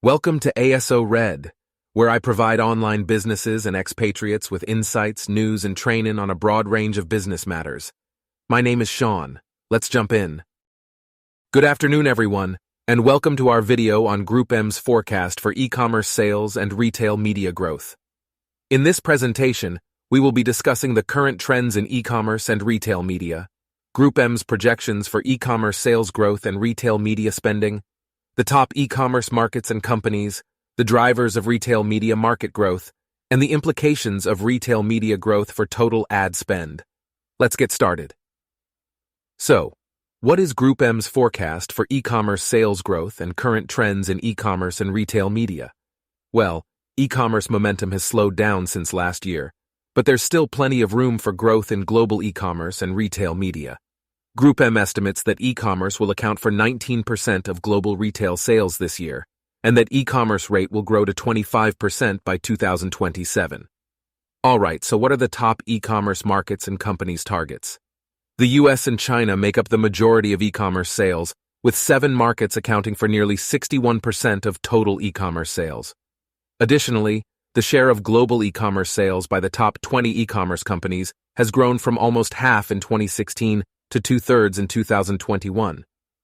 Welcome to ASO Red, where I provide online businesses and expatriates with insights, news, and training on a broad range of business matters. My name is Sean. Let's jump in. Good afternoon, everyone, and welcome to our video on GroupM's forecast for e-commerce sales and retail media growth. In this presentation, we will be discussing the current trends in e-commerce and retail media, GroupM's projections for e-commerce sales growth and retail media spending, the top e-commerce markets and companies, the drivers of retail media market growth, and the implications of retail media growth for total ad spend. Let's get started. So, what is GroupM's forecast for e-commerce sales growth and current trends in e-commerce and retail media? Well, e-commerce momentum has slowed down since last year, but there's still plenty of room for growth in global e-commerce and retail media. GroupM estimates that e-commerce will account for 19% of global retail sales this year, and that e-commerce rate will grow to 25% by 2027. Alright, so what are the top e-commerce markets and companies' targets? The US and China make up the majority of e-commerce sales, with 7 markets accounting for nearly 61% of total e-commerce sales. Additionally, the share of global e-commerce sales by the top 20 e-commerce companies has grown from almost half in 2016 to 2/3 in 2021.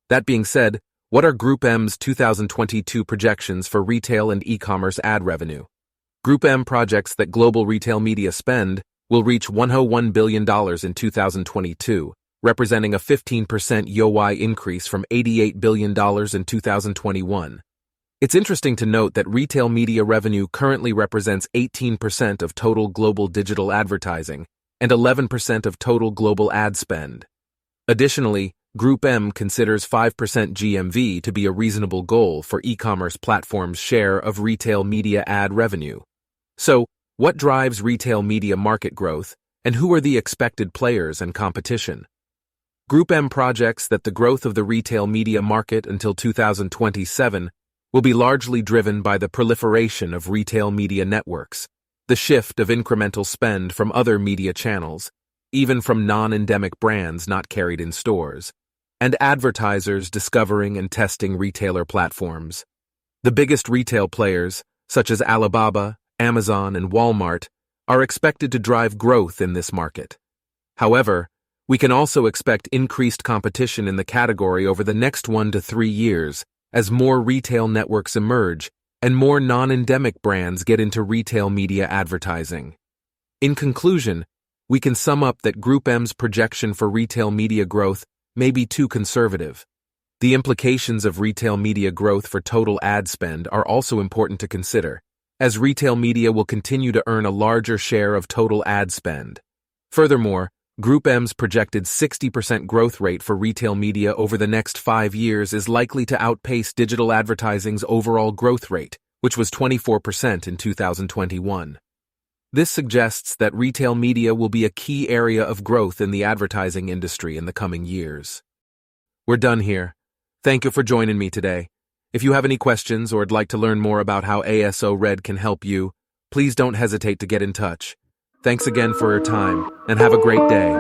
That being said, what are GroupM's 2022 projections for retail and e-commerce ad revenue? GroupM projects that global retail media spend will reach $101 billion in 2022, representing a 15% YoY increase from $88 billion in 2021. It's interesting to note that retail media revenue currently represents 18% of total global digital advertising and 11% of total global ad spend. Additionally, GroupM considers 5% GMV to be a reasonable goal for e-commerce platforms' share of retail media ad revenue. So, what drives retail media market growth, and who are the expected players and competition? GroupM projects that the growth of the retail media market until 2027 will be largely driven by the proliferation of retail media networks, the shift of incremental spend from other media channels, even from non-endemic brands not carried in stores, and advertisers discovering and testing retailer platforms. The biggest retail players, such as Alibaba, Amazon, and Walmart, are expected to drive growth in this market. However, we can also expect increased competition in the category over the next 1 to 3 years as more retail networks emerge and more non-endemic brands get into retail media advertising. In conclusion, we can sum up that GroupM's projection for retail media growth may be too conservative. The implications of retail media growth for total ad spend are also important to consider, as retail media will continue to earn a larger share of total ad spend. Furthermore, GroupM's projected 60% growth rate for retail media over the next 5 years is likely to outpace digital advertising's overall growth rate, which was 24% in 2021. This suggests that retail media will be a key area of growth in the advertising industry in the coming years. We're done here. Thank you for joining me today. If you have any questions or would like to learn more about how ASO Red can help you, please don't hesitate to get in touch. Thanks again for your time, and have a great day.